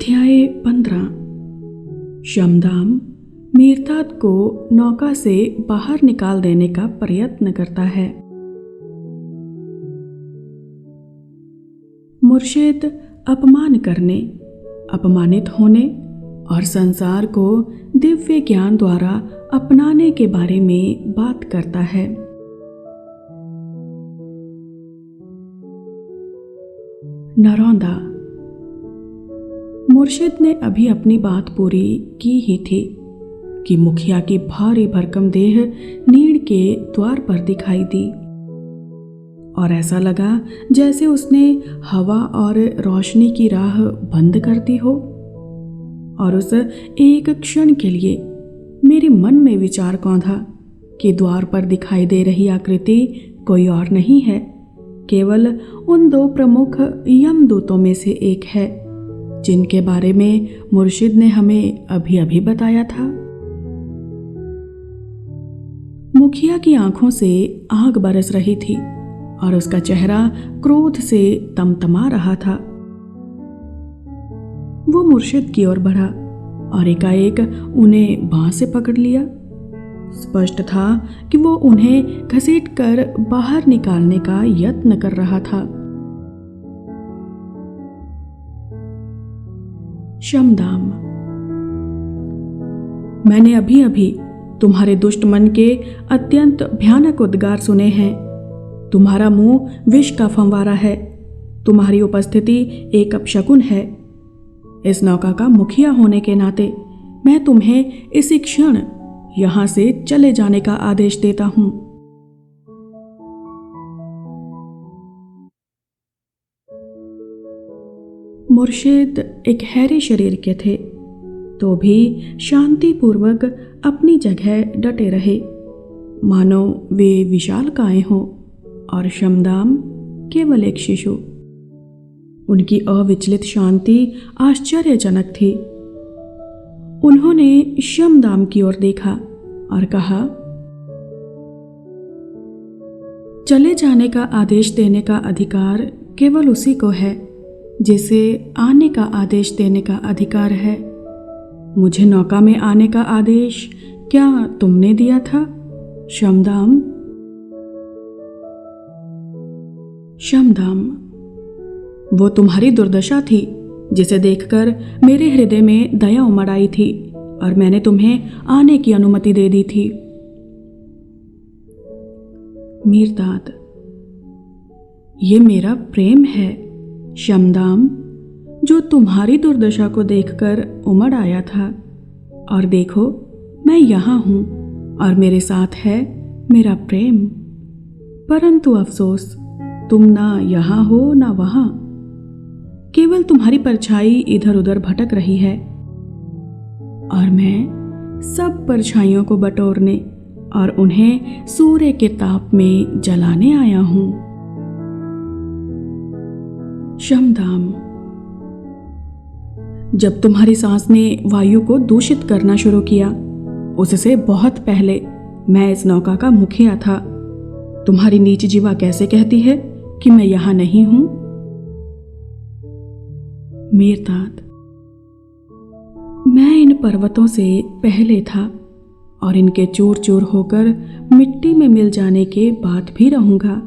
अध्याय 15। शमदाम मीरतात को नौका से बाहर निकाल देने का प्रयत्न करता है। मुर्शिद अपमान करने, अपमानित होने और संसार को दिव्य ज्ञान द्वारा अपनाने के बारे में बात करता है। नरौंदा। मुर्शिद ने अभी अपनी बात पूरी की ही थी कि मुखिया की भारी भरकम देह नीड़ के द्वार पर दिखाई दी और ऐसा लगा जैसे उसने हवा और रोशनी की राह बंद कर दी हो। और उस एक क्षण के लिए मेरे मन में विचार कौंधा कि द्वार पर दिखाई दे रही आकृति कोई और नहीं है, केवल उन दो प्रमुख यमदूतों में से एक है जिनके बारे में मुर्शिद ने हमें अभी अभी बताया था। मुखिया की आंखों से आग बरस रही थी और उसका चेहरा क्रोध से तमतमा रहा था। वो मुर्शिद की ओर बढ़ा और एकाएक उन्हें बांह से पकड़ लिया। स्पष्ट था कि वो उन्हें घसीटकर बाहर निकालने का यत्न कर रहा था। शमदाम। मैंने अभी अभी तुम्हारे दुष्ट मन के अत्यंत भयानक उद्गार सुने हैं। तुम्हारा मुंह विष का फंवारा है। तुम्हारी उपस्थिति एक अपशकुन है। इस नौका का मुखिया होने के नाते मैं तुम्हें इसी क्षण यहां से चले जाने का आदेश देता हूं। मुर्शिद एक हैरे शरीर के थे तो भी शांतिपूर्वक अपनी जगह डटे रहे, मानो वे विशालकाय हों और शमदाम केवल एक शिशु। उनकी अविचलित शांति आश्चर्यजनक थी। उन्होंने शमदाम की ओर देखा और कहा, चले जाने का आदेश देने का अधिकार केवल उसी को है जिसे आने का आदेश देने का अधिकार है। मुझे नौका में आने का आदेश क्या तुमने दिया था, शमदाम? शमदाम। वो तुम्हारी दुर्दशा थी जिसे देखकर मेरे हृदय में दया उमड़ आई थी और मैंने तुम्हें आने की अनुमति दे दी थी। मीरतात। ये मेरा प्रेम है शमदाम, जो तुम्हारी दुर्दशा को देखकर उमड़ आया था। और देखो, मैं यहाँ हूँ और मेरे साथ है मेरा प्रेम। परंतु अफसोस, तुम ना यहाँ हो ना वहाँ। केवल तुम्हारी परछाई इधर उधर भटक रही है और मैं सब परछाइयों को बटोरने और उन्हें सूर्य के ताप में जलाने आया हूँ। शमदाम। जब तुम्हारी सांस ने वायु को दूषित करना शुरू किया, उससे बहुत पहले मैं इस नौका का मुखिया था। तुम्हारी नीच जीवा कैसे कहती है कि मैं यहां नहीं हूं? मीरतात। मैं इन पर्वतों से पहले था और इनके चूर चूर होकर मिट्टी में मिल जाने के बाद भी रहूंगा।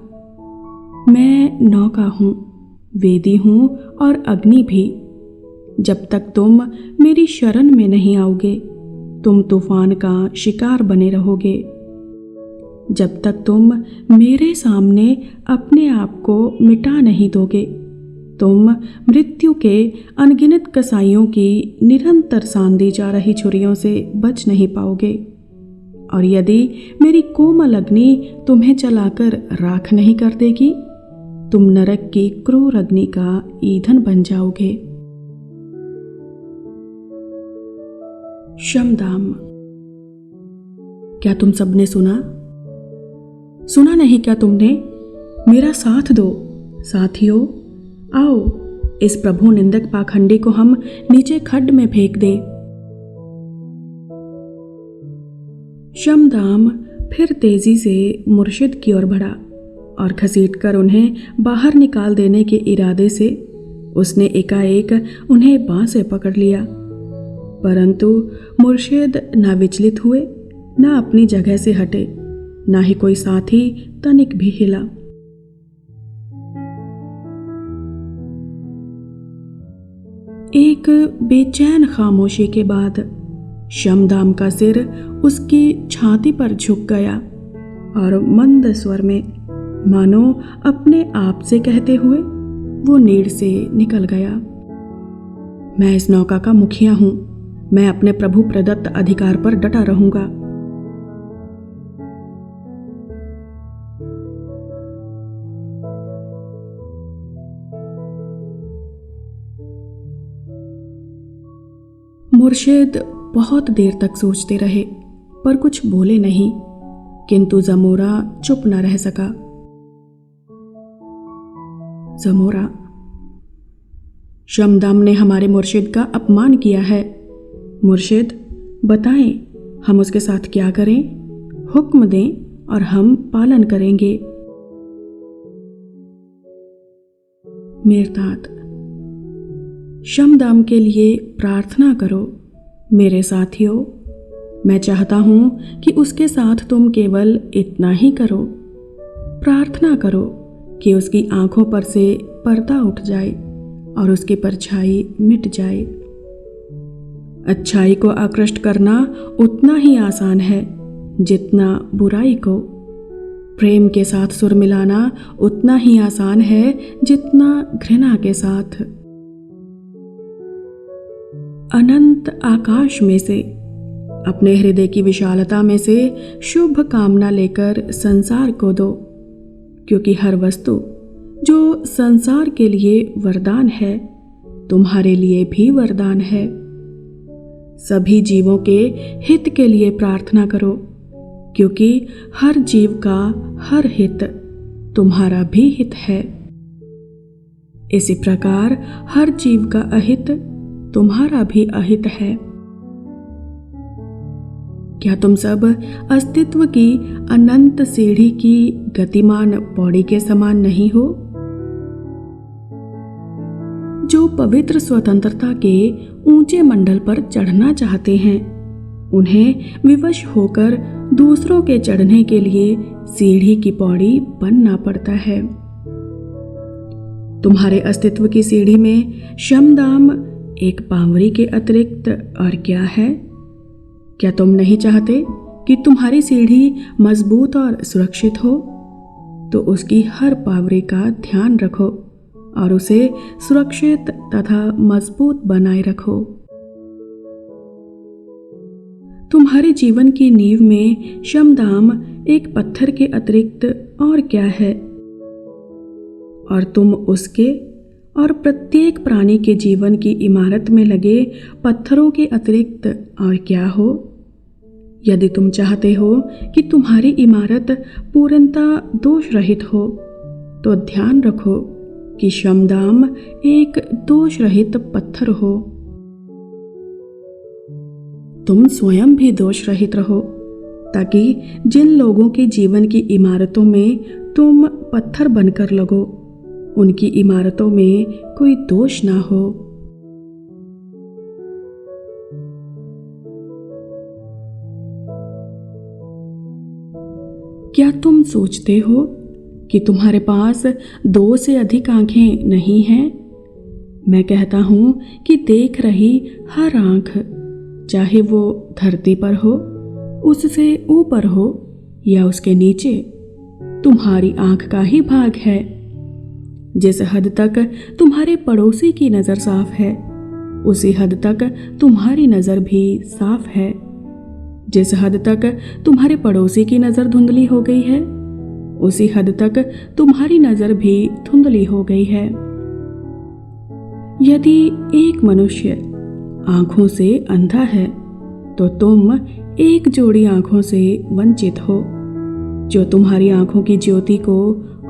मैं नौका हूं, वेदी हूं और अग्नि भी। जब तक तुम मेरी शरण में नहीं आओगे, तुम तूफान का शिकार बने रहोगे। जब तक तुम मेरे सामने अपने आप को मिटा नहीं दोगे, तुम मृत्यु के अनगिनत कसाइयों की निरंतर सांधी जा रही छुरियों से बच नहीं पाओगे। और यदि मेरी कोमल अग्नि तुम्हें जलाकर राख नहीं कर देगी, तुम नरक की क्रूर अग्नि का ईंधन बन जाओगे। शमदाम। क्या तुम सबने सुना? सुना नहीं क्या तुमने? मेरा साथ दो साथियों। आओ, इस प्रभु निंदक पाखंडी को हम नीचे खड्ड में फेंक दे। शमदाम फिर तेजी से मुर्शिद की ओर बढ़ा और घसीटकर उन्हें बाहर निकाल देने के इरादे से उसने एकाएक उन्हें बांह से पकड़ लिया, परंतु मुर्शिद ना विचलित हुए, ना अपनी जगह से हटे, ना ही कोई साथी तनिक भी हिला। एक बेचैन खामोशी के बाद शमदाम का सिर उसकी छाती पर झुक गया और मंद स्वर में, मानो अपने आप से कहते हुए, वो नीड़ से निकल गया। मैं इस नौका का मुखिया हूं, मैं अपने प्रभु प्रदत्त अधिकार पर डटा रहूंगा। मुर्शिद बहुत देर तक सोचते रहे, पर कुछ बोले नहीं, किंतु जमोरा चुप न रह सका। जमोरा, शमदाम ने हमारे मुर्शिद का अपमान किया है। मुर्शिद, बताएं हम उसके साथ क्या करें? हुक्म दें और हम पालन करेंगे। मेरतात, शमदाम के लिए प्रार्थना करो। मेरे साथियों, मैं चाहता हूं कि उसके साथ तुम केवल इतना ही करो, प्रार्थना करो कि उसकी आंखों पर से पर्दा उठ जाए और उसकी परछाई मिट जाए। अच्छाई को आकृष्ट करना उतना ही आसान है जितना बुराई को। प्रेम के साथ सुर मिलाना उतना ही आसान है जितना घृणा के साथ। अनंत आकाश में से, अपने हृदय की विशालता में से शुभ कामना लेकर संसार को दो, क्योंकि हर वस्तु जो संसार के लिए वरदान है, तुम्हारे लिए भी वरदान है। सभी जीवों के हित के लिए प्रार्थना करो, क्योंकि हर जीव का हर हित तुम्हारा भी हित है। इसी प्रकार हर जीव का अहित तुम्हारा भी अहित है। क्या तुम सब अस्तित्व की अनंत सीढ़ी की गतिमान पौड़ी के समान नहीं हो? जो पवित्र स्वतंत्रता के ऊंचे मंडल पर चढ़ना चाहते हैं, उन्हें विवश होकर दूसरों के चढ़ने के लिए सीढ़ी की पौड़ी बनना पड़ता है। तुम्हारे अस्तित्व की सीढ़ी में शमदाम एक पांवरी के अतिरिक्त और क्या है? क्या तुम नहीं चाहते कि तुम्हारी सीढ़ी मजबूत और सुरक्षित हो? तो उसकी हर पावरी का ध्यान रखो और उसे सुरक्षित तथा मजबूत बनाए रखो। तुम्हारे जीवन की नींव में शमदाम एक पत्थर के अतिरिक्त और क्या है? और तुम उसके और प्रत्येक प्राणी के जीवन की इमारत में लगे पत्थरों के अतिरिक्त और क्या हो? यदि तुम चाहते हो कि तुम्हारी इमारत पूर्णतः दोष रहित हो, तो ध्यान रखो कि शमदाम एक दोष रहित पत्थर हो। तुम स्वयं भी दोष रहित रहो, ताकि जिन लोगों के जीवन की इमारतों में तुम पत्थर बनकर लगो, उनकी इमारतों में कोई दोष ना हो। क्या तुम सोचते हो कि तुम्हारे पास 2 से अधिक आंखें नहीं हैं? मैं कहता हूं कि देख रही हर आंख, चाहे वो धरती पर हो, उससे ऊपर हो या उसके नीचे, तुम्हारी आंख का ही भाग है। जिस हद तक तुम्हारे पड़ोसी की नज़र साफ है, उसी हद तक तुम्हारी नज़र भी साफ है। जिस हद तक तुम्हारे पड़ोसी की नज़र धुंधली हो गई है, उसी हद तक तुम्हारी नज़र भी धुंधली हो गई है। यदि एक मनुष्य आंखों से अंधा है, तो तुम एक जोड़ी आंखों से वंचित हो, जो तुम्हारी आंखों की ज्योति को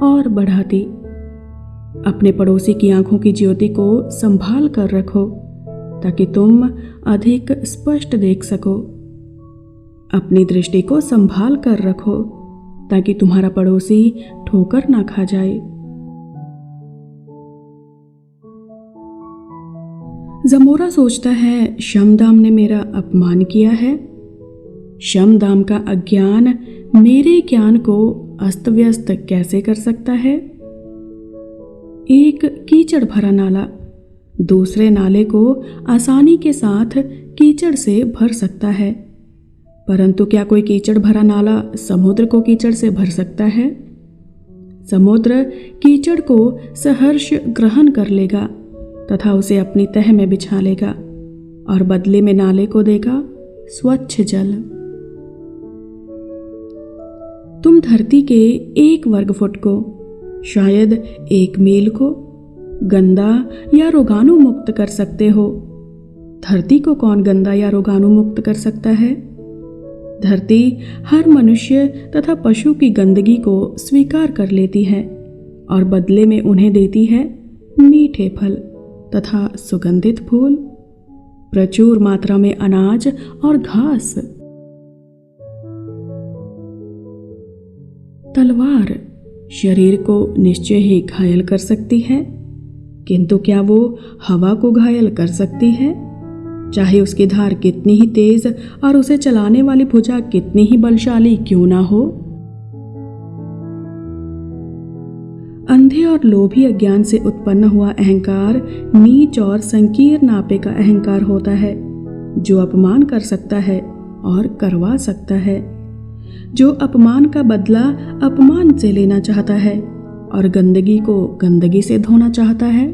और बढ़ाती। अपने पड़ोसी की आंखों की ज्योति को संभाल कर रखो, ताकि तुम अधिक स्पष्ट देख सको। अपनी दृष्टि को संभाल कर रखो, ताकि तुम्हारा पड़ोसी ठोकर ना खा जाए। जमोरा सोचता है शमदाम ने मेरा अपमान किया है। शमदाम का अज्ञान मेरे ज्ञान को अस्त व्यस्त कैसे कर सकता है। एक कीचड़ भरा नाला दूसरे नाले को आसानी के साथ कीचड़ से भर सकता है, परंतु क्या कोई कीचड़ भरा नाला समुद्र को कीचड़ से भर सकता है? समुद्र कीचड़ को सहर्ष ग्रहण कर लेगा तथा उसे अपनी तह में बिछा लेगा और बदले में नाले को देगा स्वच्छ जल। तुम धरती के 1 वर्ग फुट को, शायद 1 मील को गंदा या रोगाणु मुक्त कर सकते हो। धरती को कौन गंदा या रोगाणु मुक्त कर सकता है? धरती हर मनुष्य तथा पशु की गंदगी को स्वीकार कर लेती है और बदले में उन्हें देती है मीठे फल तथा सुगंधित फूल, प्रचुर मात्रा में अनाज और घास। तलवार शरीर को निश्चय ही घायल कर सकती है, किंतु क्या वो हवा को घायल कर सकती है? चाहे उसकी धार कितनी ही तेज और उसे चलाने वाली भुजा कितनी ही बलशाली क्यों ना हो। अंधे और लोभी अज्ञान से उत्पन्न हुआ अहंकार नीच और संकीर्ण आपे का अहंकार होता है, जो अपमान कर सकता है और करवा सकता है, जो अपमान का बदला अपमान से लेना चाहता है और गंदगी को गंदगी से धोना चाहता है।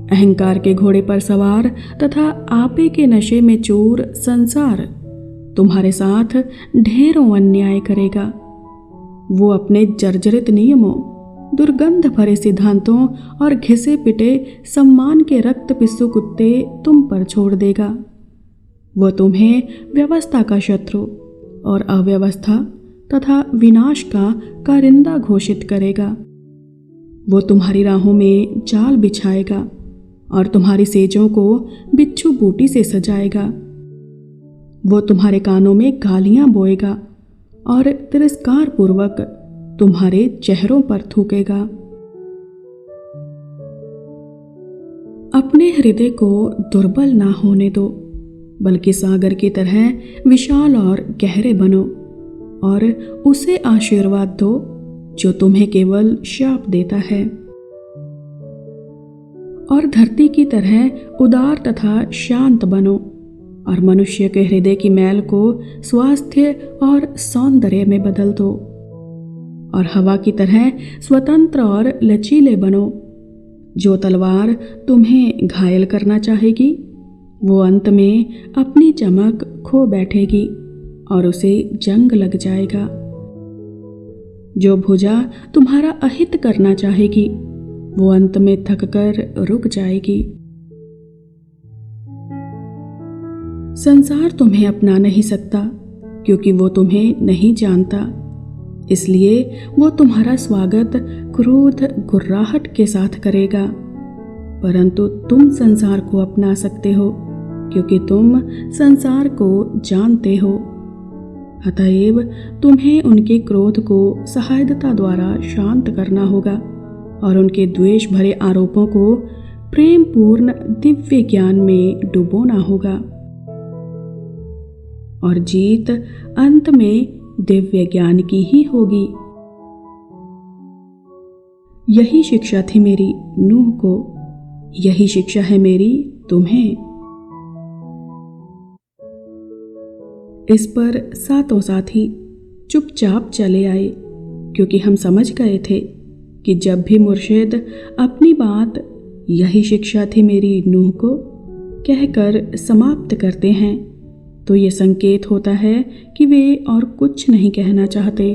अहंकार के घोड़े पर सवार तथा आपे के नशे में चूर संसार तुम्हारे साथ ढेरों अन्याय करेगा। वो अपने जर्जरित नियमों, दुर्गंध भरे सिद्धांतों और घिसे पिटे सम्मान के रक्त पिस्सू कुत्ते तुम पर छोड़ देगा। वो तुम्हें व्यवस्था का शत्रु और अव्यवस्था तथा विनाश का कारिंदा घोषित करेगा। वो तुम्हारी राहों में जाल बिछाएगा और तुम्हारी सेजों को बिच्छू बूटी से सजाएगा। वो तुम्हारे कानों में गालियां बोएगा और तिरस्कार पूर्वक तुम्हारे चेहरों पर थूकेगा। अपने हृदय को दुर्बल ना होने दो, बल्कि सागर की तरह विशाल और गहरे बनो और उसे आशीर्वाद दो जो तुम्हें केवल शाप देता है। और धरती की तरह उदार तथा शांत बनो और मनुष्य के हृदय की मैल को स्वास्थ्य और सौंदर्य में बदल दो। और हवा की तरह स्वतंत्र और लचीले बनो। जो तलवार तुम्हें घायल करना चाहेगी वो अंत में अपनी चमक खो बैठेगी और उसे जंग लग जाएगा। जो भुजा तुम्हारा अहित करना चाहेगी वो अंत में थककर रुक जाएगी। संसार तुम्हें अपना नहीं सकता क्योंकि वो तुम्हें नहीं जानता, इसलिए वो तुम्हारा स्वागत क्रोध गुर्राहट के साथ करेगा। परंतु तुम संसार को अपना सकते हो क्योंकि तुम संसार को जानते हो। अतएव तुम्हें उनके क्रोध को सहायता द्वारा शांत करना होगा और उनके द्वेष भरे आरोपों को प्रेम पूर्ण दिव्य ज्ञान में डुबोना होगा। और जीत अंत में दिव्य ज्ञान की ही होगी। यही शिक्षा थी मेरी नूह को, यही शिक्षा है मेरी तुम्हें। इस पर सातों साथी चुपचाप चले आए क्योंकि हम समझ गए थे कि जब भी मुर्शिद अपनी बात यही शिक्षा थी मेरी नूह को कहकर समाप्त करते हैं तो ये संकेत होता है कि वे और कुछ नहीं कहना चाहते।